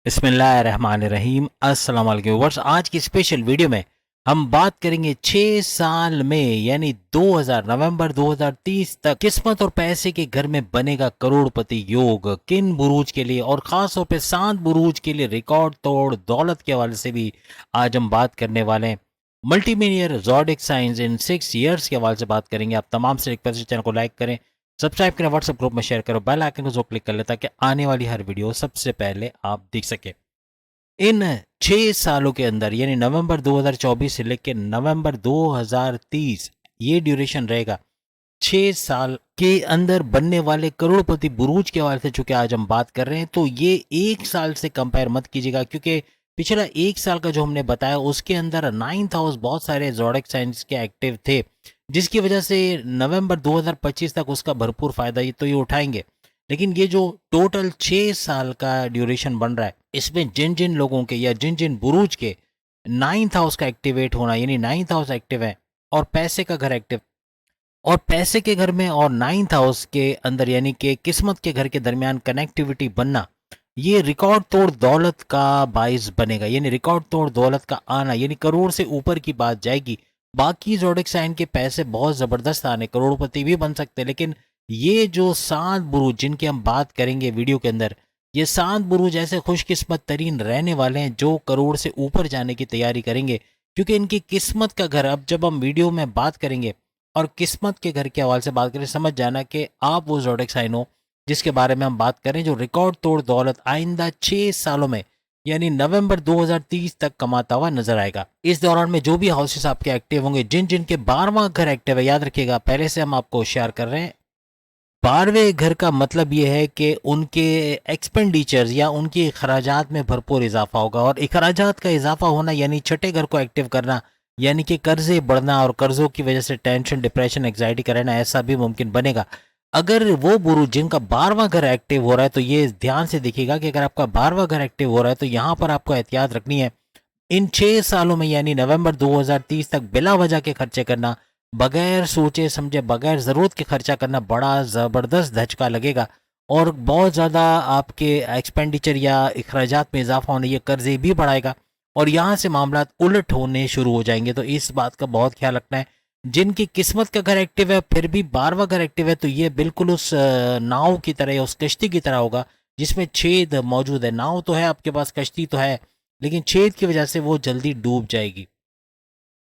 बिस्मिल्लाहिर्रहमानिर्रहीम। अस्सलाम वालेकुम व्यूअर्स। आज की स्पेशल वीडियो में हम बात करेंगे 6 साल में यानी 2000 नवंबर 2030 तक किस्मत और पैसे के घर में बनेगा करोड़पति योग किन बुरूज के लिए, और खास तौर पे 7 बुरूज के लिए रिकॉर्ड तोड़ दौलत के हवाले से भी आज हम बात करने वाले हैं। मल्टीमिलियनर ज़ोडिक साइंस इन 6 ईयर्स के हवाले से बात करेंगे। आप तमाम से रिक्वेस्ट है चैनल को लाइक करें, सब्सक्राइब करें, व्हाट्सएप ग्रुप में शेयर करो, बेल आइकन को जो क्लिक कर ले ताकि आने वाली हर वीडियो सबसे पहले आप देख सके। इन 6 सालों के अंदर यानी नवंबर 2024 से लेकर नवंबर 2030 ये ड्यूरेशन रहेगा। 6 साल के अंदर बनने वाले करोड़पति बुरूज के हवाले से चूंकि आज हम बात कर रहे हैं, तो ये एक साल से कंपेयर मत कीजिएगा, क्योंकि पिछला एक साल का जो हमने बताया उसके अंदर 9th हाउस बहुत सारे ज़ोडिक साइंस के एक्टिव थे, जिसकी वजह से नवंबर 2025 तक उसका भरपूर फायदा ये उठाएंगे। लेकिन ये जो टोटल 6 साल का ड्यूरेशन बन रहा है, इसमें जिन जिन लोगों के या जिन जिन बुरूज के 9th हाउस का एक्टिवेट होना यानी 9th हाउस एक्टिव है और पैसे का घर एक्टिव, और पैसे के घर में और 9th हाउस के अंदर यानी कि किस्मत के घर के दरमियान कनेक्टिविटी बनना, ये रिकॉर्ड तोड़ दौलत का बाइस बनेगा। यानी रिकॉर्ड तोड़ दौलत का आना यानी करोड़ से ऊपर की बात जाएगी। बाकी ज़ोडिक साइन के पैसे बहुत ज़बरदस्त आने, करोड़पति भी बन सकते हैं, लेकिन ये जो 7 बुरूज जिनकी हम बात करेंगे वीडियो के अंदर, ये 7 बुरूज ऐसे खुशकिस्मत तरीन रहने वाले हैं जो करोड़ से ऊपर जाने की तैयारी करेंगे, क्योंकि इनकी किस्मत का घर, अब जब हम वीडियो में बात करेंगे और किस्मत के घर के हवाले से बात करें, समझ जाना कि आप वो ज़ोडिक साइन हो जिसके बारे में हम बात करें, जो रिकॉर्ड तोड़ दौलत आइंदा 6 सालों में यानी नवंबर 2030 तक कमाता हुआ नजर आएगा। इस दौरान में जो भी हाउसेस आपके एक्टिव होंगे, जिन जिन के 12वां घर एक्टिव है, याद रखिएगा पहले से हम आपको शेयर कर रहे हैं, 12वें घर का मतलब ये है कि उनके एक्सपेंडिचर्स या उनके खराजात में भरपूर इजाफा होगा, और खराजात का इजाफा होना यानी छठे घर को एक्टिव करना, यानी कि कर्जे बढ़ना और कर्जों की वजह से टेंशन, डिप्रेशन, एग्जाइटी का रहना, ऐसा भी मुमकिन बनेगा। अगर वो बुरुज जिनका 12वां घर एक्टिव हो रहा है, तो ये ध्यान से देखिएगा कि अगर आपका 12वां घर एक्टिव हो रहा है तो यहाँ पर आपको एहतियात रखनी है। इन 6 सालों में यानी नवंबर 2030 तक बिला वजह के खर्चे करना, बगैर सोचे समझे, बगैर ज़रूरत के खर्चा करना बड़ा ज़बरदस्त धचका लगेगा, और बहुत ज़्यादा आपके एक्सपेंडिचर या अखराजात में इजाफा होने, ये कर्जे भी बढ़ाएगा, और यहाँ से मामला उलट होने शुरू हो जाएंगे। तो इस बात का बहुत ख्याल रखना है। जिनकी किस्मत का घर एक्टिव है फिर भी 12वां घर एक्टिव है, तो ये बिल्कुल उस नाव की तरह या उस कश्ती की तरह होगा जिसमें छेद मौजूद है। नाव तो है आपके पास, कश्ती तो है, लेकिन छेद की वजह से वो जल्दी डूब जाएगी।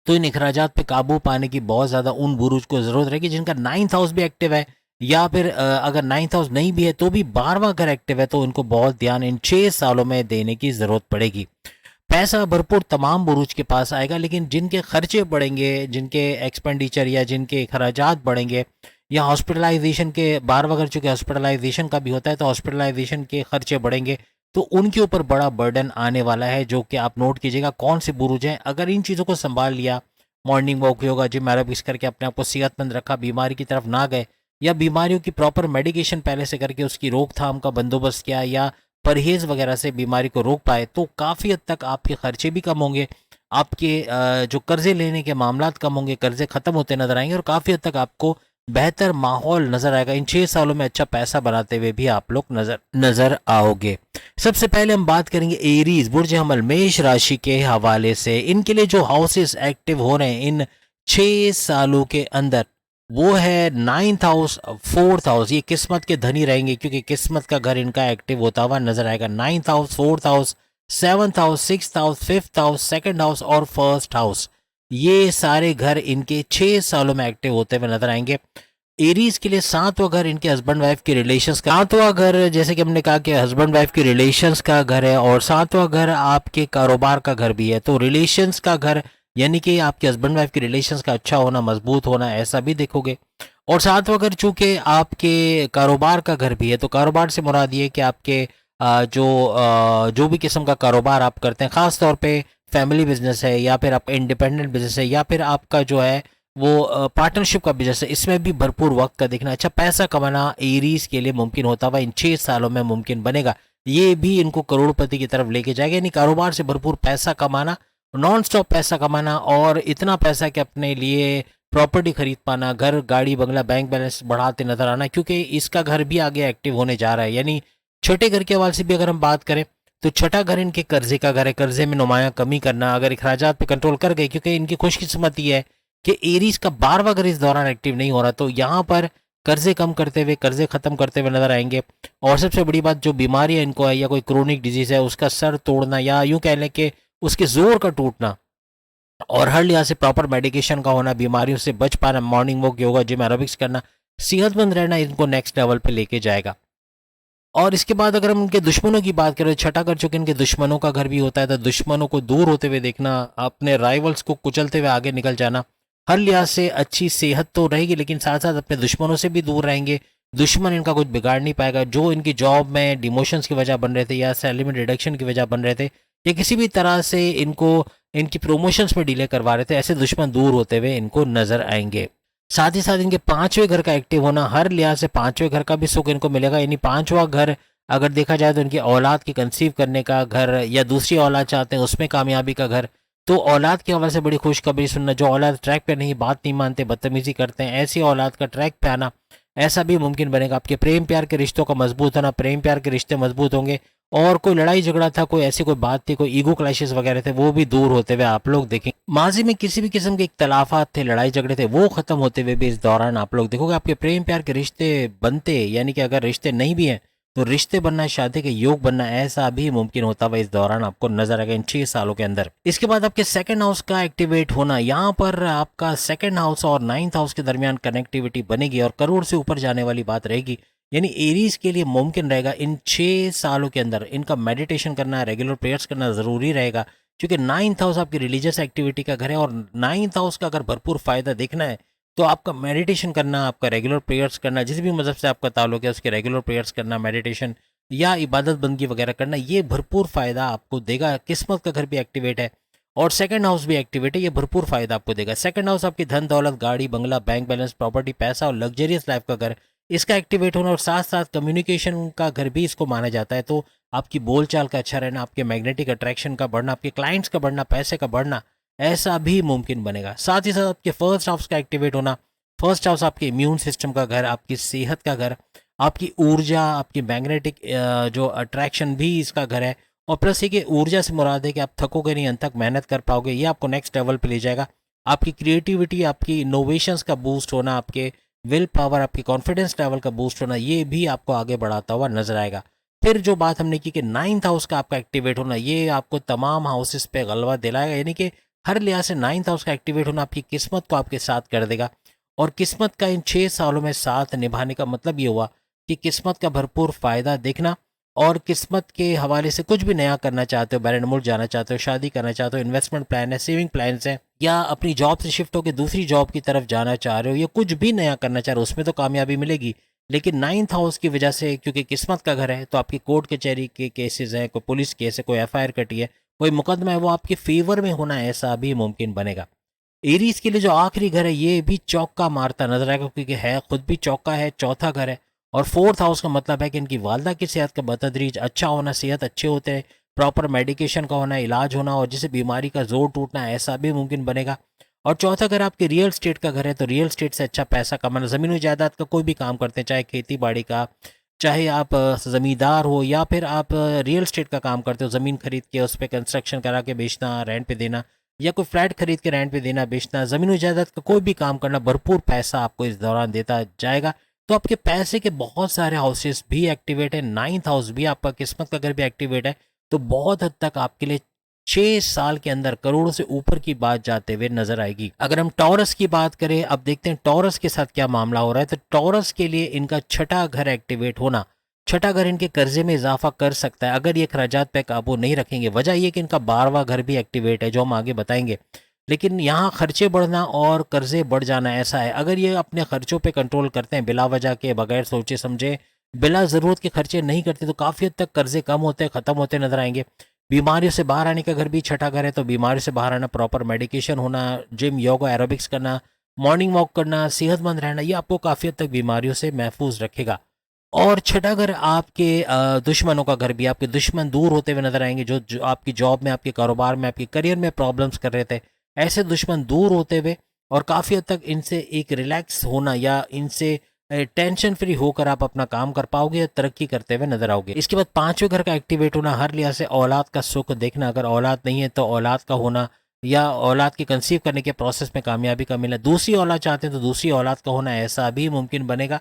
तो इन अखराजात पे काबू पाने की बहुत ज़्यादा उन बुरुज को ज़रूरत रहेगी जिनका 9th हाउस भी एक्टिव है, या फिर अगर 9th हाउस नहीं भी है तो भी 12वां घर एक्टिव है, तो इनको बहुत ध्यान इन 6 सालों में देने की ज़रूरत पड़ेगी। पैसा भरपूर तमाम बुरूज के पास आएगा, लेकिन जिनके खर्चे बढ़ेंगे, जिनके एक्सपेंडिचर या जिनके खराजात बढ़ेंगे, या हॉस्पिटलाइजेशन के 12वां घर चूँकि हॉस्पिटलाइजेशन का भी होता है, तो हॉस्पिटलाइजेशन के खर्चे बढ़ेंगे, तो उनके ऊपर बड़ा बर्डन आने वाला है, जो कि आप नोट कीजिएगा कौन से बुरुज हैं। अगर इन चीज़ों को संभाल लिया, morning walk, yoga, gym, aerobics करके अपने आप को सेहतमंद रखा, बीमारी की तरफ ना गए, या बीमारियों की प्रॉपर मेडिकेशन पहले से करके उसकी रोकथाम का बंदोबस्त किया, या परहेज़ वगैरह से बीमारी को रोक पाए, तो काफ़ी हद तक आपके खर्चे भी कम होंगे, आपके जो कर्जे लेने के मामलात कम होंगे, कर्जे ख़त्म होते नजर आएंगे, और काफ़ी हद तक आपको बेहतर माहौल नज़र आएगा। इन 6 सालों में अच्छा पैसा बनाते हुए भी आप लोग नज़र आओगे। सबसे पहले हम बात करेंगे एरीज बुर्ज हमल मेष राशि के हवाले से। इनके लिए जो हाउसेस एक्टिव हो रहे हैं इन 6 सालों के अंदर, वो है 9th हाउस, 4th हाउस, ये किस्मत के धनी रहेंगे क्योंकि किस्मत का घर इनका एक्टिव होता हुआ नजर आएगा। 9th house, 4th house, 7th house, 6th house, 5th house, 2nd house और 1st हाउस, ये सारे घर इनके 6 सालों में एक्टिव होते हुए नजर आएंगे। एरीज के लिए 7वां घर इनके हस्बैंड वाइफ के रिलेशंस का, 7वां घर जैसे कि हमने कहा कि हस्बैंड वाइफ के रिलेशंस का घर है, और 7वां घर आपके कारोबार का घर भी है। तो रिलेशंस का घर यानी कि आपके हस्बैंड वाइफ के रिलेशंस का अच्छा होना, मजबूत होना, ऐसा भी देखोगे। और 7वां घर चूंकि आपके कारोबार का घर भी है, तो कारोबार से मुराद ये कि आपके जो भी किस्म का कारोबार आप करते हैं, ख़ास तौर पे फैमिली बिजनेस है, या फिर आपका इंडिपेंडेंट बिजनेस है, या फिर आपका जो है वो पार्टनरशिप का बिजनेस है, इसमें भी भरपूर वक्त का देखना, अच्छा पैसा कमाना एरीज के लिए मुमकिन होता हुआ इन 6 सालों में मुमकिन बनेगा। ये भी इनको करोड़पति की तरफ लेके जाएगा, यानी कारोबार से भरपूर पैसा कमाना, नॉन स्टॉप पैसा कमाना, और इतना पैसा कि अपने लिए प्रॉपर्टी खरीद पाना, घर, गाड़ी, बंगला, बैंक बैलेंस बढ़ाते नजर आना, क्योंकि इसका घर भी आगे एक्टिव होने जा रहा है। यानी छोटे घर के हवाले से भी अगर हम बात करें तो छठा घर इनके कर्जे का घर है, कर्जे में नुमाया कमी करना, अगर अखराजात पे कंट्रोल कर गए, क्योंकि इनकी खुशकिस्मती है कि एरीज का 12वां घर इस दौरान एक्टिव नहीं हो रहा, तो यहाँ पर कर्जे कम करते हुए, कर्जे खत्म करते हुए नजर आएंगे। और सबसे बड़ी बात, जो बीमारी है इनको है या कोई क्रोनिक डिजीज है, उसका सर तोड़ना या यूं कह लें कि उसके जोर का टूटना, और हर लिहाज से प्रॉपर मेडिकेशन का होना, बीमारियों से बच पाना, morning walk, yoga, gym, aerobics करना, सेहतमंद रहना, इनको नेक्स्ट लेवल पे लेके जाएगा। और इसके बाद अगर हम उनके दुश्मनों की बात करें, छठा घर चूंकि इनके दुश्मनों का घर भी होता है, तो दुश्मनों को दूर होते हुए देखना, अपने राइवल्स को कुचलते हुए आगे निकल जाना, हर लिहाज से अच्छी सेहत तो रहेगी, लेकिन साथ साथ अपने दुश्मनों से भी दूर रहेंगे। दुश्मन इनका कुछ बिगाड़ नहीं पाएगा। जो इनकी जॉब में डिमोशंस की वजह बन रहे थे, या सैलरी में रिडक्शन की वजह बन रहे थे, या किसी भी तरह से इनको इनकी प्रमोशंस में डिले करवा रहे थे, ऐसे दुश्मन दूर होते हुए इनको नजर आएंगे। साथ ही साथ इनके पांचवें घर का एक्टिव होना, हर लिहाज से पांचवें घर का भी सुख इनको मिलेगा। यानी पांचवा घर अगर देखा जाए तो इनकी औलाद की कंसीव करने का घर, या दूसरी औलाद चाहते हैं उसमें कामयाबी का घर, तो औलाद के हवाले से बड़ी खुशखबरी सुनना। जो औलाद ट्रैक पे नहीं, बात नहीं मानते, बदतमीजी करते हैं, ऐसी औलाद का ट्रैक पे आना, ऐसा भी मुमकिन बनेगा। आपके प्रेम प्यार के रिश्तों का मजबूत होना, प्रेम प्यार के रिश्ते मजबूत होंगे, और कोई लड़ाई झगड़ा था, कोई ऐसी कोई बात थी, कोई ईगो क्लैशेस वगैरह थे, वो भी दूर होते हुए आप लोग देखेंगे। माजी में किसी भी किस्म के इख्तलाफात थे, लड़ाई झगड़े थे, वो खत्म होते हुए भी इस दौरान आप लोग देखोगे। आपके प्रेम प्यार के रिश्ते बनते, यानी कि अगर रिश्ते नहीं भी हैं तो रिश्ते बनना, शादी के योग बनना, ऐसा भी मुमकिन होता हुआ इस दौरान आपको नजर आएगा इन 6 सालों के अंदर। इसके बाद आपके सेकंड हाउस का एक्टिवेट होना, यहाँ पर आपका सेकंड हाउस और 9th हाउस के दरमियान कनेक्टिविटी बनेगी और करोड़ से ऊपर जाने वाली बात रहेगी। यानी एरीज के लिए मुमकिन रहेगा इन 6 सालों के अंदर इनका मेडिटेशन करना, रेगुलर प्रेयर्स करना जरूरी रहेगा, क्योंकि 9th हाउस आपकी रिलीजियस एक्टिविटी का घर है। और 9th हाउस का अगर भरपूर फायदा देखना है तो आपका मेडिटेशन करना, आपका रेगुलर प्रेयर्स करना, जिस भी मजहब से आपका ताल्लुक है उसके रेगुलर प्रेयर्स करना, मेडिटेशन या इबादत बंदगी वगैरह करना, ये भरपूर फायदा आपको देगा। किस्मत का घर भी एक्टिवेट है और सेकंड हाउस भी एक्टिवेट है, ये भरपूर फायदा आपको देगा। सेकंड हाउस आपकी धन दौलत, गाड़ी बंगला, बैंक बैलेंस, प्रॉपर्टी, पैसा और लग्जरियस लाइफ का घर, इसका एक्टिवेट होना, और साथ साथ कम्युनिकेशन का घर भी इसको माना जाता है। तो आपकी बोलचाल का अच्छा रहना, आपके मैग्नेटिक अट्रैक्शन का बढ़ना, आपके क्लाइंट्स का बढ़ना, पैसे का बढ़ना, ऐसा भी मुमकिन बनेगा। साथ ही साथ आपके फर्स्ट हाउस का एक्टिवेट होना, फर्स्ट हाउस आपके इम्यून सिस्टम का घर, आपकी सेहत का घर, आपकी ऊर्जा, आपकी मैग्नेटिक जो अट्रैक्शन भी इसका घर है। और प्लस ये कि ऊर्जा से मुराद है कि आप थकोगे नहीं, अंत तक मेहनत कर पाओगे, ये आपको नेक्स्ट लेवल पे ले जाएगा। आपकी क्रिएटिविटी, आपकी इनोवेशंस का बूस्ट होना, आपके विल पावर, आपकी कॉन्फिडेंस लेवल का बूस्ट होना, ये भी आपको आगे बढ़ाता हुआ नजर आएगा। फिर जो बात हमने की कि 9th हाउस का आपका एक्टिवेट होना, ये आपको तमाम हाउसेस पे गलबा दिलाएगा। यानी कि हर लिहाज से 9th हाउस का एक्टिवेट होना आपकी किस्मत को आपके साथ कर देगा। और किस्मत का इन 6 सालों में साथ निभाने का मतलब ये हुआ कि किस्मत का भरपूर फायदा देखना, और किस्मत के हवाले से कुछ भी नया करना चाहते हो, बैरन मुल्क जाना चाहते हो, शादी करना चाहते हो, इन्वेस्टमेंट प्लान है, सेविंग प्लान है, या अपनी जॉब से शिफ्ट होकर दूसरी जॉब की तरफ जाना चाह रहे हो, या कुछ भी नया करना चाह रहे हो, उसमें तो कामयाबी मिलेगी। लेकिन 9th हाउस की वजह से, क्योंकि किस्मत का घर है, तो आपकी कोर्ट कचहरी के केसेस हैं, कोई पुलिस केस है, कोई FIR कटी है, कोई मुकदमा है, वो आपके फेवर में होना, ऐसा भी मुमकिन बनेगा। एरीज के लिए जो आखिरी घर है, ये भी चौका मारता नजर आएगा, क्योंकि है खुद भी चौका है, चौथा घर है। और फोर्थ हाउस का मतलब है कि इनकी वालदा की सेहत का बतदरीज अच्छा होना, सेहत अच्छे होते हैं, प्रॉपर मेडिकेशन का होना, इलाज होना, और जिसे बीमारी का जोर टूटना, ऐसा भी मुमकिन बनेगा। और चौथा घर आपके रियल स्टेट का घर है, तो रियल स्टेट से अच्छा पैसा कमाना, जमीन जायदाद का कोई भी काम करते हैं, चाहे खेती बाड़ी का, चाहे आप जमींदार हो, या फिर आप रियल स्टेट का काम करते हो, ज़मीन खरीद के उस पर कंस्ट्रक्शन करा के बेचना, रेंट पे देना, या कोई फ्लैट खरीद के रेंट पे देना बेचना, ज़मीन जायदाद का कोई भी काम करना, भरपूर पैसा आपको इस दौरान देता जाएगा। तो आपके पैसे के बहुत सारे हाउसेस भी एक्टिवेट है, 9th हाउस भी आपका किस्मत का घर भी एक्टिवेट है। तो बहुत हद तक आपके लिए 6 साल के अंदर करोड़ों से ऊपर की बात जाते हुए नजर आएगी। अगर हम टॉरस की बात करें, अब देखते हैं टॉरस के साथ क्या मामला हो रहा है। तो टॉरस के लिए इनका छठा घर एक्टिवेट होना, छठा घर इनके कर्जे में इजाफा कर सकता है अगर ये खराजात पे काबू नहीं रखेंगे। वजह यह कि इनका 12वां घर भी एक्टिवेट है, जो हम आगे बताएंगे। लेकिन यहाँ खर्चे बढ़ना और कर्जे बढ़ जाना ऐसा है, अगर ये अपने खर्चों पे कंट्रोल करते हैं, बिला वजह के, बगैर सोचे समझे, बिला ज़रूरत के खर्चे नहीं करते, तो काफ़ी हद तक कर्जे कम होते, ख़त्म होते नजर आएंगे। बीमारियों से बाहर आने का घर भी छठा घर है, तो बीमारियों से बाहर आना, प्रॉपर मेडिकेशन होना, जिम, योगा, एरोबिक्स करना, मॉर्निंग वॉक करना, सेहतमंद रहना, ये आपको काफ़ी हद तक बीमारियों से महफूज रखेगा। और छठा घर आपके दुश्मनों का घर भी, आपके दुश्मन दूर होते हुए नजर आएंगे, जो आपकी जॉब में, आपके कारोबार में, आपके करियर में प्रॉब्लम्स कर रहे थे, ऐसे दुश्मन दूर होते हुए और काफ़ी हद तक इनसे एक रिलैक्स होना, या इनसे टेंशन फ्री होकर आप अपना काम कर पाओगे, तरक्की करते हुए नजर आओगे। इसके बाद पांचवें घर का एक्टिवेट होना, हर लिहाज से औलाद का सुख देखना। अगर औलाद नहीं है तो औलाद का होना, या औलाद की कंसीव करने के प्रोसेस में कामयाबी का मिलना। दूसरी औलाद चाहते हैं तो दूसरी औलाद का होना, ऐसा भी मुमकिन बनेगा।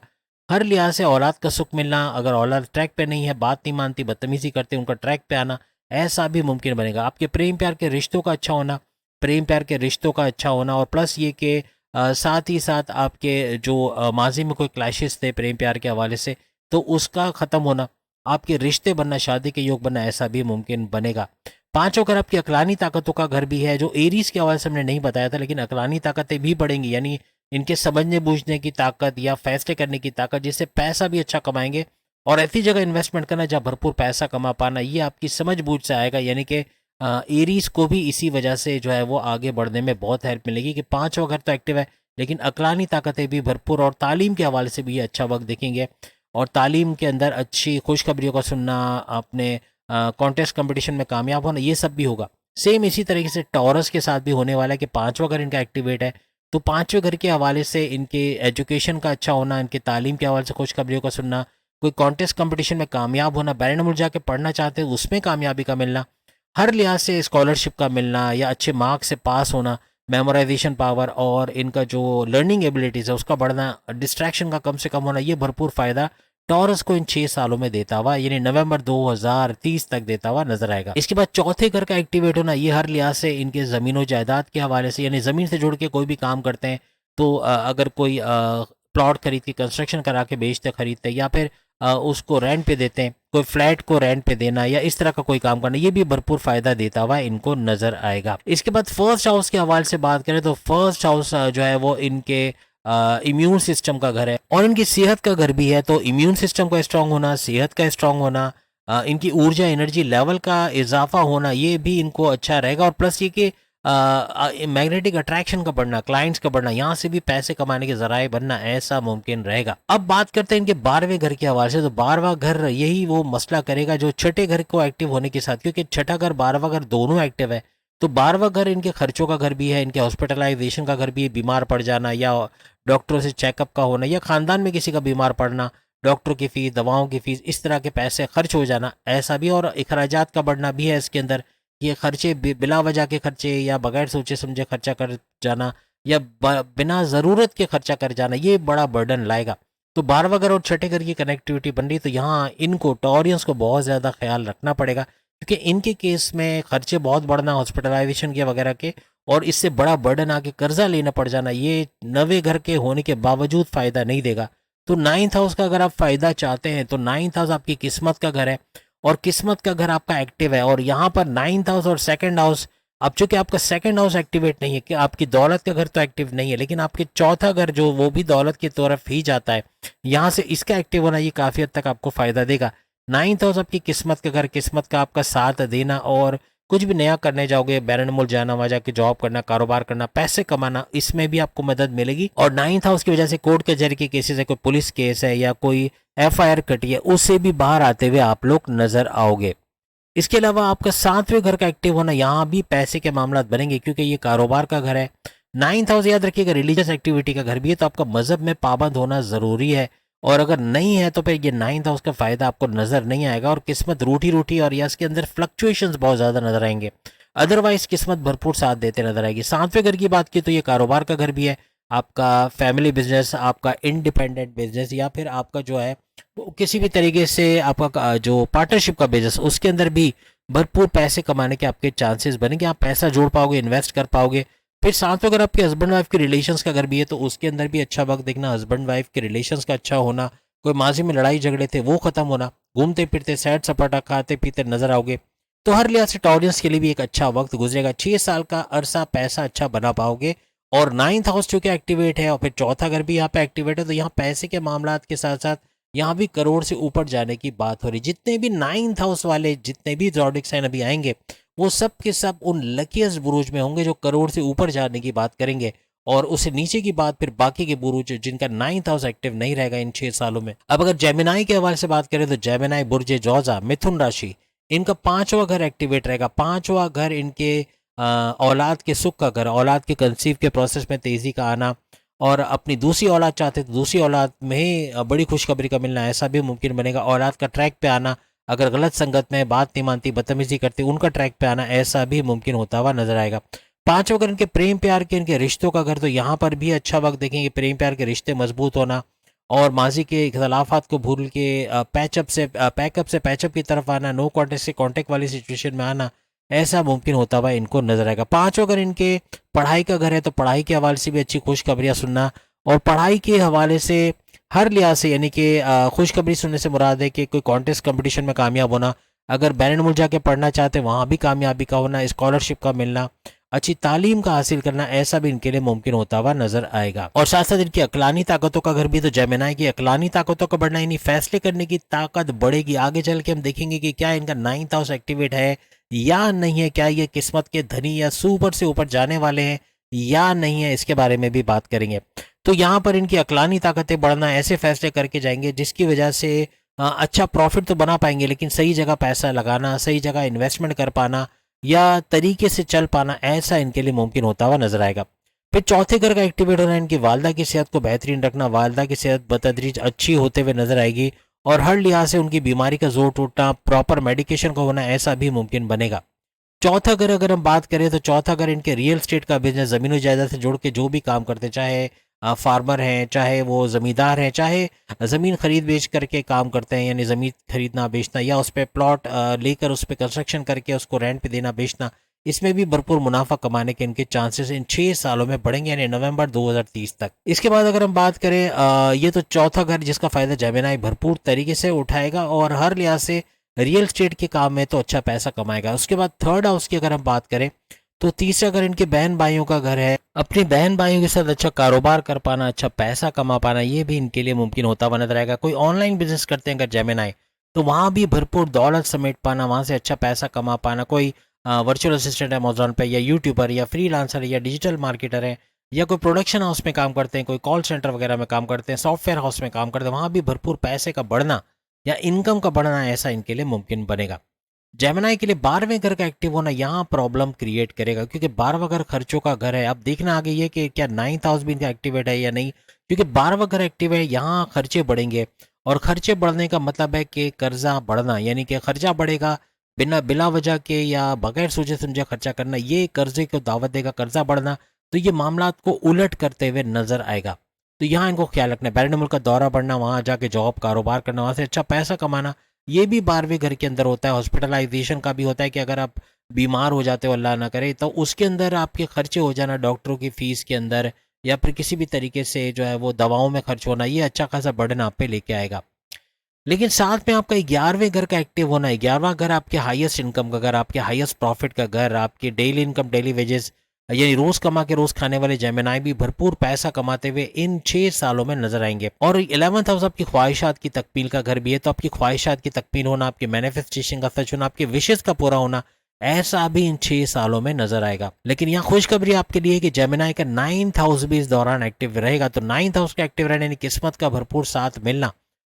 हर लिहाज से औलाद का सुख मिलना। अगर औलाद ट्रैक पे नहीं है, बात नहीं मानती, बदतमीजी करते, उनका ट्रैक पे आना, ऐसा भी मुमकिन बनेगा। आपके प्रेम प्यार के रिश्तों का अच्छा होना, प्रेम प्यार के रिश्तों का अच्छा होना। और प्लस ये कि साथ ही साथ आपके जो माजी में कोई क्लैशेस थे प्रेम प्यार के हवाले से, तो उसका ख़त्म होना, आपके रिश्ते बनना, शादी के योग बनना, ऐसा भी मुमकिन बनेगा। पांचों घर आपकी अकलानी ताकतों का घर भी है, जो एरीज के हवाले से हमने नहीं बताया था, लेकिन अकलानी ताकतें भी बढ़ेंगी, यानी इनके समझने बूझने की ताकत या फैसले करने की ताकत, जिससे पैसा भी अच्छा कमाएंगे। और ऐसी जगह इन्वेस्टमेंट करना जहाँ भरपूर पैसा कमा पाना, ये आपकी समझ बूझ से आएगा। यानी कि एरीज को भी इसी वजह से जो है वो आगे बढ़ने में बहुत हेल्प मिलेगी कि पांचवा घर तो एक्टिव है, लेकिन अकलानी ताकतें भी भरपूर। और तालीम के हवाले से भी ये अच्छा वक्त देखेंगे। और तालीम के अंदर अच्छी खुशखबरियों का सुनना, अपने कॉन्टेस्ट कंपटीशन में कामयाब होना, ये सब भी होगा। सेम इसी तरीके से टॉरस के साथ भी होने वाला है कि पांचवा घर इनका एक्टिवेट है, तो पांचवें घर के हवाले से इनके एजुकेशन का अच्छा होना, इनके तालीम के हवाले से खुशखबरियों का सुनना, कोई कॉन्टेस्ट कंपटीशन में कामयाब होना, बैरन मुल्क जाके पढ़ना चाहते हैं उसमें कामयाबी का मिलना, हर लिहाज से स्कॉलरशिप का मिलना या अच्छे मार्क्स से पास होना, मेमोराइजेशन पावर और इनका जो लर्निंग एबिलिटीज़ है उसका बढ़ना, डिस्ट्रैक्शन का कम से कम होना, ये भरपूर फ़ायदा टॉरस को इन 6 सालों में देता हुआ, यानी नवंबर 2030 तक देता हुआ नजर आएगा। इसके बाद चौथे घर का एक्टिवेट होना, ये हर लिहाज से इनके ज़मीन जायदाद के हवाले से, यानी ज़मीन से जुड़ के कोई भी काम करते हैं तो अगर कोई प्लॉट खरीद के कंस्ट्रक्शन करा के बेचते खरीदते, या फिर उसको रेंट पे देते हैं, कोई फ्लैट को रेंट पे देना या इस तरह का कोई काम करना, ये भी भरपूर फायदा देता हुआ इनको नजर आएगा। इसके बाद फर्स्ट हाउस के हवाले से बात करें तो फर्स्ट हाउस जो है वो इनके इम्यून सिस्टम का घर है और इनकी सेहत का घर भी है। तो इम्यून सिस्टम का स्ट्रांग होना, सेहत का स्ट्रांग होना, इनकी ऊर्जा एनर्जी लेवल का इजाफा होना, ये भी इनको अच्छा रहेगा। और प्लस ये कि मैग्नेटिक अट्रैक्शन का बढ़ना, क्लाइंट्स का बढ़ना, यहाँ से भी पैसे कमाने के जराए बनना, ऐसा मुमकिन रहेगा। अब बात करते हैं इनके 12वें घर के हवाले से। तो 12वां घर यही वो मसला करेगा जो छठे घर को एक्टिव होने के साथ, क्योंकि छठा घर 12वां घर दोनों एक्टिव है। तो 12वां घर इनके खर्चों का घर भी है, इनके हॉस्पिटलाइजेशन का घर भी है, बीमार पड़ जाना या डॉक्टरों से चेकअप का होना, या खानदान में किसी का बीमार पड़ना, डॉक्टर की फीस, दवाओं की फीस, इस तरह के पैसे खर्च हो जाना, ऐसा भी। और अखराजात का बढ़ना भी है इसके अंदर, ये खर्चे बिला वजह के खर्चे या बगैर सोचे समझे खर्चा कर जाना या बिना ज़रूरत के खर्चा कर जाना, ये बड़ा बर्डन लाएगा। तो 12वां घर और छठे घर की कनेक्टिविटी बन रही, तो यहाँ इनको टॉरियंस को बहुत ज़्यादा ख्याल रखना पड़ेगा, क्योंकि इनके केस में खर्चे बहुत बढ़ना हॉस्पिटलाइजेशन के वगैरह के, और इससे बड़ा बर्डन आके कर्जा लेना पड़ जाना, ये नवे घर के होने के बावजूद फ़ायदा नहीं देगा। तो 9th हाउस का अगर आप फ़ायदा चाहते हैं तो 9th हाउस आपकी किस्मत का घर है, और किस्मत का घर आपका एक्टिव है। और यहाँ पर 9th हाउस और सेकंड हाउस, अब चूंकि आपका सेकंड हाउस एक्टिवेट नहीं है कि आपकी दौलत का घर तो एक्टिव नहीं है, लेकिन आपके चौथा घर जो वो भी दौलत की तरफ ही जाता है, यहाँ से इसका एक्टिव होना ये काफ़ी हद तक आपको फ़ायदा देगा। 9th हाउस आपकी किस्मत का घर, किस्मत का आपका साथ देना, और कुछ भी नया करने जाओगे, बैरन मुल्क जाना, वहाँ जाके जॉब करना, कारोबार करना, पैसे कमाना, इसमें भी आपको मदद मिलेगी। और 9th हाउस की वजह से कोर्ट कचहरी के केसेस है, कोई पुलिस केस है या कोई FIR कटी है, उससे भी बाहर आते हुए आप लोग नजर आओगे। इसके अलावा आपका 7वें घर का एक्टिव होना, यहाँ भी पैसे के मामला बनेंगे, क्योंकि ये कारोबार का घर है। 9th हाउस याद रखिएगा रिलीजियस एक्टिविटी का घर भी है, तो आपका मजहब में पाबंद होना जरूरी है, और अगर नहीं है तो फिर ये 9th हाउस का फायदा आपको नजर नहीं आएगा, और किस्मत रूठी रूठी और या इसके अंदर फ्लक्चुएशंस बहुत ज्यादा नजर आएंगे। अदरवाइज किस्मत भरपूर साथ देते नजर आएगी। 7वें घर की बात की तो ये कारोबार का घर भी है, आपका फैमिली बिजनेस, आपका इंडिपेंडेंट बिजनेस, या फिर आपका जो है किसी भी तरीके से आपका जो पार्टनरशिप का बिजनेस, उसके अंदर भी भरपूर पैसे कमाने के आपके चांसेस बनेंगे, आप पैसा जोड़ पाओगे, इन्वेस्ट कर पाओगे। फिर 7वें अगर आपके हस्बैंड वाइफ के रिलेशंस का घर भी है, तो उसके अंदर भी अच्छा वक्त देखना, हस्बैंड वाइफ के रिलेशंस का अच्छा होना, कोई माजी में लड़ाई झगड़े थे वो खत्म होना, घूमते फिरते सैर सपाटा खाते पीते नजर आओगे। तो हर लिहाज से टॉरियंस के लिए भी एक अच्छा वक्त गुजरेगा। 6 साल का अरसा पैसा अच्छा बना पाओगे। और 9th हाउस चूंकि एक्टिवेट है और फिर चौथा घर भी यहाँ पे एक्टिवेट है, तो यहाँ पैसे के मामला के साथ साथ यहाँ भी करोड़ से ऊपर जाने की बात हो रही। जितने भी 9th हाउस वाले, जितने भी ज़ोडिक साइन अभी आएंगे, वो सब के सब उन लकीस्ट बुरूज में होंगे जो करोड़ से ऊपर जाने की बात करेंगे, और उससे नीचे की बात फिर बाकी के बुरूज जिनका 9th हाउस एक्टिव नहीं रहेगा इन 6 सालों में। अब अगर जेमिनाई के हवाले से बात करें तो जेमिनाई बुर्ज जौजा, मिथुन राशि, इनका 5वां घर एक्टिवेट रहेगा। 5वां घर इनके औलाद के सुख का घर, औलाद के कंसीव के प्रोसेस में तेजी का आना, और अपनी दूसरी औलाद चाहते तो दूसरी औलाद में ही बड़ी खुशखबरी का मिलना ऐसा भी मुमकिन बनेगा। औलाद का ट्रैक पे आना, अगर गलत संगत में बात नहीं मानती, बदतमीजी करती, उनका ट्रैक पे आना ऐसा भी मुमकिन होता हुआ नजर आएगा। पांचों अगर इनके प्रेम प्यार के, इनके रिश्तों का घर, तो यहाँ पर भी अच्छा वक्त देखेंगे। प्रेम प्यार के रिश्ते मजबूत होना और माजी के इख्तलाफात को भूल के पैकअप से पैचअप की तरफ आना, नो कॉन्टेक्ट से कॉन्टेक्ट वाली सिचुएशन में आना ऐसा मुमकिन होता हुआ इनको नजर आएगा। पांचों अगर इनके पढ़ाई का घर है तो पढ़ाई के हवाले से भी अच्छी खुशखबरियां सुनना, और पढ़ाई के हवाले से हर लिहाज से यानी कि खुशखबरी सुनने से मुराद है कि कोई कॉन्टेस्ट कंपटीशन में कामयाब होना, अगर बैरन मुल्क जाके पढ़ना चाहते हैं वहाँ भी कामयाबी का होना, स्कॉलरशिप का मिलना, अच्छी तालीम का हासिल करना ऐसा भी इनके लिए मुमकिन होता हुआ नजर आएगा। और साथ साथ इनकी अकलानी ताकतों का घर भी, तो जेमिनाई की अकलानी ताकतों का बढ़ना यानी फैसले करने की ताकत बढ़ेगी। आगे चल के हम देखेंगे कि क्या इनका 9th हाउस एक्टिवेट है या नहीं है, क्या ये किस्मत के धनी या सुपर से ऊपर जाने वाले हैं या नहीं है, इसके बारे में भी बात करेंगे। तो यहाँ पर इनकी अकलानी ताकतें बढ़ना, ऐसे फैसले करके जाएंगे जिसकी वजह से अच्छा प्रॉफिट तो बना पाएंगे, लेकिन सही जगह पैसा लगाना, सही जगह इन्वेस्टमेंट कर पाना या तरीके से चल पाना ऐसा इनके लिए मुमकिन होता हुआ नजर आएगा। फिर चौथे घर का एक्टिवेट होना, इनकी वालदा की सेहत को बेहतरीन रखना, वालदा की सेहत बतदरीज अच्छी होते हुए नजर आएगी और हर लिहाज से उनकी बीमारी का जोर टूटना, प्रॉपर मेडिकेशन का होना ऐसा भी मुमकिन बनेगा। चौथा घर अगर हम बात करें तो चौथा घर इनके रियल स्टेट का बिजनेस, जमीन जायदाद से जुड़ के जो भी काम करते, चाहे फार्मर हैं, चाहे वो जमींदार हैं, चाहे ज़मीन खरीद बेच करके काम करते हैं यानी ज़मीन खरीदना बेचना, या उस पर प्लॉट लेकर उस पर कंस्ट्रक्शन करके उसको रेंट पे देना बेचना, इसमें भी भरपूर मुनाफा कमाने के इनके चांसेस इन 6 सालों में बढ़ेंगे यानी नवंबर 2030 तक। इसके बाद अगर हम बात करें ये तो चौथा घर जिसका फ़ायदा जेमिनाई भरपूर तरीके से उठाएगा और हर लिहाज से रियल स्टेट के काम में तो अच्छा पैसा कमाएगा। उसके बाद थर्ड हाउस की अगर हम बात करें तो तीसरा घर इनके बहन भाइयों का घर है। अपने बहन भाइयों के साथ अच्छा कारोबार कर पाना, अच्छा पैसा कमा पाना, ये भी इनके लिए मुमकिन होता हुआ नजर आएगा। कोई ऑनलाइन बिजनेस करते हैं अगर जेमिनाई, तो वहाँ भी भरपूर दौलत समेट पाना, वहाँ से अच्छा पैसा कमा पाना। कोई वर्चुअल असिस्टेंट है अमेजोन पे, या यूट्यूबर या फ्रीलांसर या डिजिटल मार्केटर है, या कोई प्रोडक्शन हाउस में काम करते हैं, कोई कॉल सेंटर वगैरह में काम करते हैं, सॉफ्टवेयर हाउस में काम करते हैं, वहाँ भी भरपूर पैसे का बढ़ना या इनकम का बढ़ना ऐसा इनके लिए मुमकिन बनेगा। जेमिनाई के लिए 12वें घर का एक्टिव होना यहाँ प्रॉब्लम क्रिएट करेगा, क्योंकि 12वां घर खर्चों का घर है। अब देखना आगे ये कि क्या 9th हाउस भी इनका एक्टिवेट है या नहीं, क्योंकि 12वां घर एक्टिव है, यहाँ खर्चे बढ़ेंगे और खर्चे बढ़ने का मतलब है कि कर्जा बढ़ना, यानी कि खर्चा बढ़ेगा बिला वजह के या बगैर सोचे समझे खर्चा करना, ये कर्जे को दावत देगा। कर्जा बढ़ना तो ये मामला को उलट करते हुए नजर आएगा। तो यहाँ इनको ख्याल रखना है। बैरन मुल्क का दौरा बढ़ना, वहाँ जाके जॉब कारोबार करना, वहाँ से अच्छा पैसा कमाना, ये भी 12वें घर के अंदर होता है। हॉस्पिटलाइजेशन का भी होता है कि अगर आप बीमार हो जाते हो अल्लाह ना करे, तो उसके अंदर आपके खर्चे हो जाना, डॉक्टरों की फीस के अंदर या फिर किसी भी तरीके से जो है वो दवाओं में खर्च होना, ये अच्छा खासा बर्डन आप पे लेके आएगा। लेकिन साथ में आपका 11वें घर का एक्टिव होना है। 11वां घर आपके हाईएस्ट इनकम का घर, आपके हाईएस्ट प्रॉफिट का घर, आपके डेली इनकम डेली वेजेस यानी रोज कमा के रोज खाने वाले जेमिनाई भी भरपूर पैसा कमाते हुए इन 6 सालों में नजर आएंगे। और 11th हाउस आपकी ख्वाहिशात की तकमील का घर भी है, तो आपकी ख्वाहिशात की तकमील होना, आपके मैनिफेस्टेशन का सच होना, आपके विशेष का पूरा होना ऐसा भी इन 6 सालों में नजर आएगा। लेकिन यहाँ खुशखबरी आपके लिए कि जेमिनाई का 9th हाउस भी इस दौरान एक्टिव रहेगा। तो 9th हाउस का एक्टिव रहने यानी किस्मत का भरपूर साथ मिलना,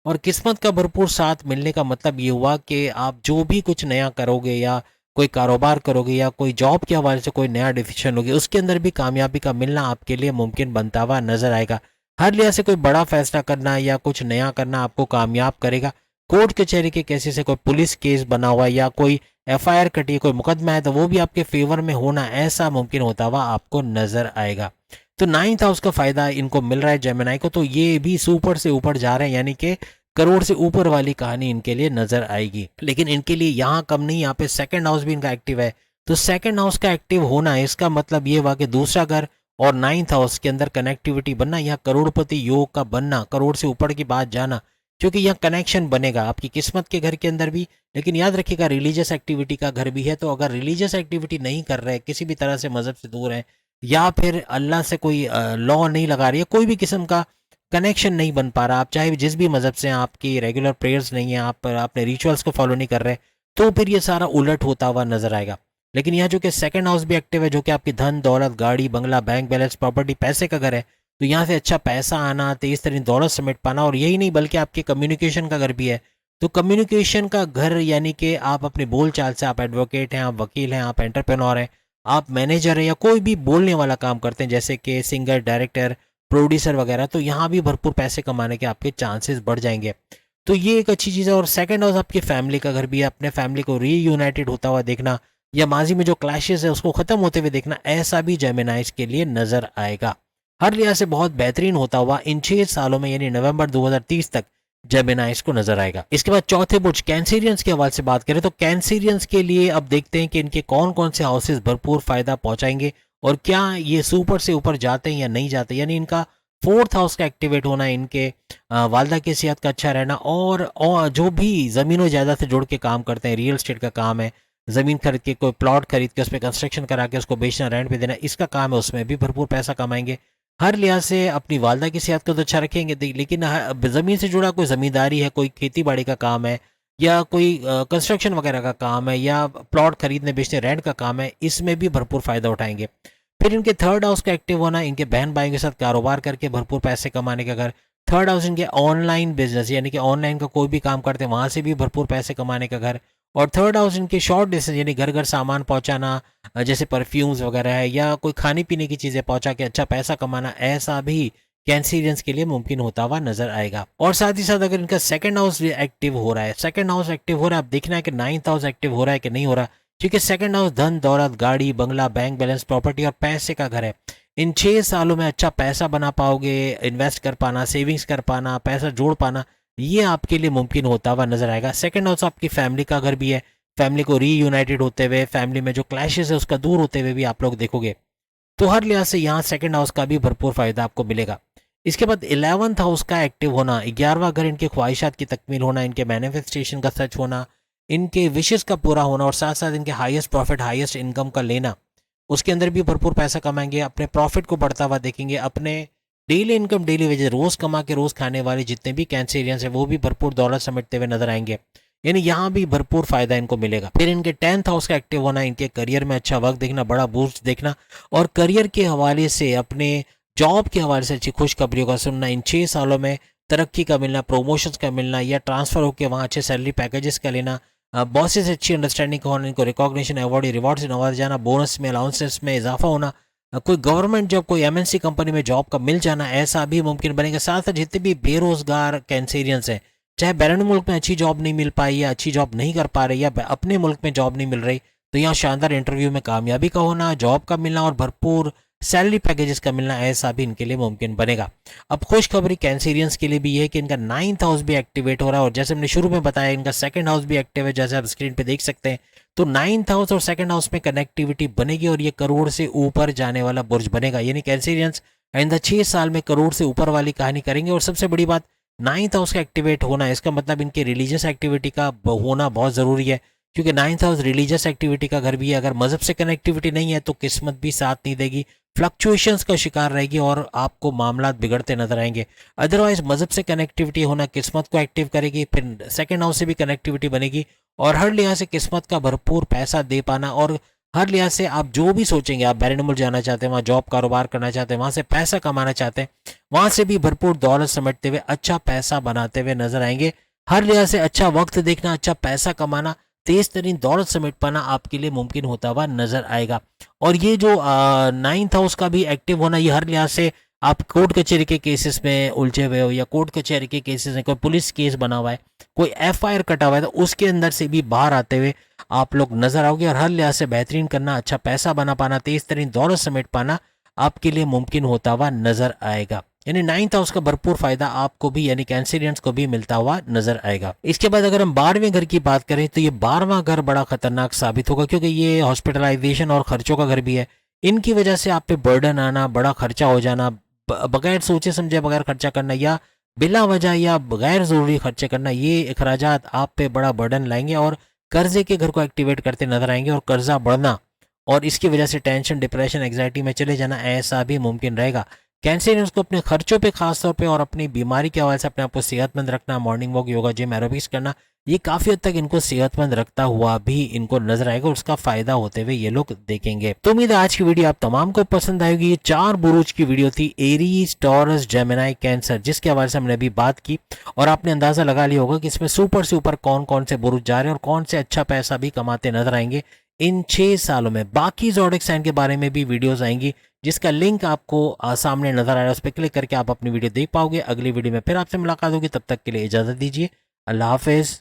और किस्मत का भरपूर साथ मिलने का मतलब ये हुआ कि आप जो भी कुछ नया करोगे या कोई कारोबार करोगे या कोई जॉब के हवाले से कोई नया डिसीजन लोगे, उसके अंदर भी कामयाबी का मिलना आपके लिए मुमकिन बनता हुआ नजर आएगा। हर लिहाज से कोई बड़ा फैसला करना या कुछ नया करना आपको कामयाब करेगा। कोर्ट कचहरी के केसेस से कोई पुलिस केस बना हुआ या कोई FIR कटी है, कोई मुकदमा है, तो वो भी आपके फेवर में होना ऐसा मुमकिन होता हुआ आपको नजर आएगा। तो 9th हाउस का फायदा इनको मिल रहा है जेमिनाई को, तो ये भी सुपर से ऊपर जा रहे हैं, यानी कि करोड़ से ऊपर वाली कहानी इनके लिए नजर आएगी। लेकिन इनके लिए यहाँ कम नहीं, यहाँ पे 2nd हाउस भी इनका एक्टिव है। तो 2nd हाउस का एक्टिव होना इसका मतलब ये हुआ कि दूसरा घर और 9th हाउस के अंदर कनेक्टिविटी बनना, यहाँ करोड़पति योग का बनना, करोड़ से ऊपर की बात जाना, क्योंकि यहाँ कनेक्शन बनेगा आपकी किस्मत के घर के अंदर भी। लेकिन याद रखिएगा रिलीजियस एक्टिविटी का घर भी है, तो अगर रिलीजियस एक्टिविटी नहीं कर रहे, किसी भी तरह से मजहब से दूर है या फिर अल्लाह से कोई लॉ नहीं लगा रही है, कोई भी किस्म का कनेक्शन नहीं बन पा रहा, आप चाहे जिस भी मजहब से, आपकी रेगुलर प्रेयर्स नहीं है, आप अपने रिचुअल्स को फॉलो नहीं कर रहे, तो फिर ये सारा उलट होता हुआ नजर आएगा। लेकिन यहाँ जो कि 2nd हाउस भी एक्टिव है, जो कि आपकी धन दौलत गाड़ी बंगला बैंक बैलेंस प्रॉपर्टी पैसे का घर है, तो यहाँ से अच्छा पैसा आना, तेज तरीन दौलत समेट पाना, और यही नहीं बल्कि आपके कम्युनिकेशन का घर भी है। तो कम्युनिकेशन का घर यानी कि आप अपने बोल चाल से, आप एडवोकेट हैं, आप वकील हैं, आप एंटरप्रेन्योर हैं, आप मैनेजर हैं, या कोई भी बोलने वाला काम करते हैं, जैसे कि सिंगर, डायरेक्टर, प्रोड्यूसर वगैरह, तो यहाँ भी भरपूर पैसे कमाने के आपके चांसेस बढ़ जाएंगे। तो ये एक अच्छी चीज़ है। और सेकंड हाउस आपकी फैमिली का घर भी है, अपने फैमिली को रीयूनाइटेड होता हुआ देखना या माजी में जो क्लैशेस है उसको खत्म होते हुए देखना, ऐसा भी जेमिनाइज के लिए नजर आएगा। हर लिहाज से बहुत बेहतरीन होता हुआ इन 6 सालों में यानी नवंबर 2030 तक जेमिनाइज को नजर आएगा। इसके बाद चौथे बुर्ज कैंसेरियंस के हवाले से बात करें तो कैंसेरियंस के लिए अब देखते हैं कि इनके कौन कौन से हाउसेस भरपूर फायदा पहुंचाएंगे और क्या ये सुपर से ऊपर जाते हैं या नहीं जाते। यानी इनका फोर्थ हाउस का एक्टिवेट होना, इनके वालदा की सेहत का अच्छा रहना, और जो भी ज़मीनों जायदाद से जुड़ के काम करते हैं, रियल एस्टेट का काम है, ज़मीन खरीद के कोई प्लॉट खरीद के उस पर कंस्ट्रक्शन करा के उसको बेचना, रेंट पे देना, इसका काम है, उसमें भी भरपूर पैसा कमाएंगे। हर लिहाज से अपनी वालदा की सेहत को तो अच्छा रखेंगे, लेकिन ज़मीन से जुड़ा कोई ज़मींदारी है, कोई खेती बाड़ी का काम है, या कोई कंस्ट्रक्शन वगैरह का काम है, या प्लॉट खरीदने बेचने रेंट का काम है, इसमें भी भरपूर फ़ायदा उठाएंगे। फिर इनके थर्ड हाउस का एक्टिव होना, इनके बहन भाई के साथ कारोबार करके भरपूर पैसे कमाने का घर। थर्ड हाउस इनके ऑनलाइन बिजनेस यानी कि ऑनलाइन का कोई भी काम करते हैं वहाँ से भी भरपूर पैसे कमाने का घर। और थर्ड हाउस इनके शॉर्ट डिस्टेंस यानी घर घर सामान पहुँचाना, जैसे परफ्यूम्स वगैरह है या कोई खाने पीने की चीज़ें पहुँचा के अच्छा पैसा कमाना, ऐसा भी कैंसिरियंस के लिए मुमकिन होता हुआ नजर आएगा। और साथ ही साथ अगर इनका सेकंड हाउस एक्टिव हो रहा है, सेकंड हाउस एक्टिव हो रहा है, अब देखना है कि नाइन्थ हाउस एक्टिव हो रहा है कि नहीं हो रहा, क्योंकि सेकंड हाउस धन दौलत गाड़ी बंगला बैंक बैलेंस प्रॉपर्टी और पैसे का घर है। इन 6 सालों में अच्छा पैसा बना पाओगे, इन्वेस्ट कर पाना, सेविंग्स कर पाना, पैसा जोड़ पाना, ये आपके लिए मुमकिन होता हुआ नजर आएगा। सेकंड हाउस आपकी फैमिली का घर भी है, फैमिली को रीयूनाइटेड होते हुए, फैमिली में जो क्लैशेस है उसका दूर होते हुए भी आप लोग देखोगे। तो हर लिहाज से यहाँ सेकंड हाउस का भी भरपूर फायदा आपको मिलेगा। इसके बाद 11th हाउस का एक्टिव होना, 11वां घर इनके ख्वाहिशात की तकमील होना, इनके मैनिफेस्टेशन का सच होना, इनके विशेष का पूरा होना, और साथ साथ इनके हाईएस्ट प्रॉफिट हाईएस्ट इनकम का लेना, उसके अंदर भी भरपूर पैसा कमाएंगे, अपने प्रॉफिट को बढ़ता हुआ देखेंगे, अपने डेली इनकम डेली वेजेस रोज कमा के रोज खाने वाले जितने भी कैंसेरियंस हैं वो भी भरपूर दौलत समेटते हुए नजर आएंगे। यानी यहाँ भी भरपूर फायदा इनको मिलेगा। फिर इनके 10th हाउस का एक्टिव होना, इनके करियर में अच्छा वक्त देखना, बड़ा बूस्ट देखना, और करियर के हवाले से अपने जॉब के हवाले से अच्छी खुशखबरियों का सुनना, इन 6 सालों में तरक्की का मिलना, प्रमोशंस का मिलना, या ट्रांसफर होकर वहाँ अच्छे सैलरी पैकेजेस का लेना, बॉसेस से अच्छी अंडरस्टैंडिंग का होना, इनको रिकॉग्निशन अवार्ड रिवॉर्ड से नवाजा जाना, बोनस में अलाउंसेस में इजाफा होना, कोई गवर्नमेंट जॉब कोई एमएनसी कंपनी में जॉब का मिल जाना, ऐसा भी मुमकिन बनेगा। साथ साथ जितने भी बेरोजगार कैंसेरियंस हैं, चाहे बैरून मुल्क में अच्छी जॉब नहीं मिल पाई या अच्छी जॉब नहीं कर पा रहे या अपने मुल्क में जॉब नहीं मिल रही, तो यहाँ शानदार इंटरव्यू में कामयाबी का होना, जॉब का मिलना और भरपूर सैलरी पैकेजेस का मिलना, ऐसा भी इनके लिए मुमकिन बनेगा। अब खुशखबरी कैंसेरियंस के लिए भी ये है कि इनका 9th हाउस भी एक्टिवेट हो रहा है, और जैसे हमने शुरू में बताया इनका सेकंड हाउस भी एक्टिव है, जैसे आप स्क्रीन पे देख सकते हैं। तो 9th हाउस और सेकंड हाउस में कनेक्टिविटी बनेगी और ये करोड़ से ऊपर जाने वाला बुर्ज बनेगा। यानी कैंसेरियंस आइंदा 6 साल में करोड़ से ऊपर वाली कहानी करेंगे। और सबसे बड़ी बात, 9th हाउस का एक्टिवेट होना, इसका मतलब इनके रिलीजियस एक्टिविटी का होना बहुत ज़रूरी है, क्योंकि 9th हाउस रिलीजियस एक्टिविटी का घर भी है। अगर मजहब से कनेक्टिविटी नहीं है तो किस्मत भी साथ नहीं देगी, फ्लक्चुएशंस का शिकार रहेगी और आपको मामला बिगड़ते नजर आएंगे। अदरवाइज मजहब से कनेक्टिविटी होना किस्मत को एक्टिव करेगी, फिर सेकंड हाउस से भी कनेक्टिविटी बनेगी, और हर लिहाज से किस्मत का भरपूर पैसा दे पाना, और हर लिहाज से आप जो भी सोचेंगे, आप बैरून मुल्क जाना चाहते हैं, वहाँ जॉब कारोबार करना चाहते हैं, वहाँ से पैसा कमाना चाहते हैं, वहाँ से भी भरपूर दौलत समेटते हुए अच्छा पैसा बनाते हुए नजर आएंगे। हर लिहाज से अच्छा वक्त देखना, अच्छा पैसा कमाना, तेज तरीन दौलत समेट पाना आपके लिए मुमकिन होता हुआ नजर आएगा। और ये जो 9th हाउस का भी एक्टिव होना, ये हर लिहाज से आप कोर्ट कचहरी के केसेस में उलझे हुए हो, या कोर्ट कचहरी के केसेस में कोई पुलिस केस बना हुआ है, कोई एफआईआर कटा हुआ है, तो उसके अंदर से भी बाहर आते हुए आप लोग नजर आओगे। और हर लिहाज से बेहतरीन करना, अच्छा पैसा बना पाना, तेज तरीन दौलत समेट पाना आपके लिए मुमकिन होता हुआ नजर आएगा। यानी 9th हाउस का भरपूर फायदा आपको भी यानी कैंसेरियंस को भी मिलता हुआ नजर आएगा। इसके बाद अगर हम 12वें घर की बात करें तो ये 12वां घर बड़ा खतरनाक साबित होगा, क्योंकि ये हॉस्पिटलाइजेशन और खर्चों का घर भी है। इनकी वजह से आप पे बर्डन आना, बड़ा खर्चा हो जाना, बगैर सोचे समझे बगैर खर्चा करना, या बिला वजह या बगैर जरूरी खर्चे करना, ये अखराजात आप पे बड़ा बर्डन लाएंगे और कर्जे के घर को एक्टिवेट करते नजर आएंगे, और कर्जा बढ़ना और इसकी वजह से टेंशन डिप्रेशन एंग्जाइटी में चले जाना, ऐसा भी मुमकिन रहेगा। कैंसेरियंस को अपने खर्चों पे खास तौर पे और अपनी बीमारी के हवाले से अपने आप को सेहतमंद रखना, morning walk, yoga, gym, aerobics करना, ये काफ़ी हद तक इनको सेहतमंद रखता हुआ भी इनको नजर आएगा, और उसका फायदा होते हुए ये लोग देखेंगे। तो उम्मीद है आज की वीडियो आप तमाम को पसंद आएगी। ये 4 बुरुज की वीडियो थी, एरीज, टॉरस, जेमिनी, कैंसर, जिसके हवाले से हमने अभी बात की, और आपने अंदाजा लगा लिया होगा कि इसमें सुपर से ऊपर कौन कौन से बुरुज जा रहे हैं और कौन से अच्छा पैसा भी कमाते नजर आएंगे इन 6 सालों में। बाकी ज़ोडिएक साइन के बारे में भी वीडियोस आएंगी जिसका लिंक आपको सामने नजर आ रहा है, उस पर क्लिक करके आप अपनी वीडियो देख पाओगे। अगली वीडियो में फिर आपसे मुलाकात होगी, तब तक के लिए इजाजत दीजिए। अल्लाह हाफिज।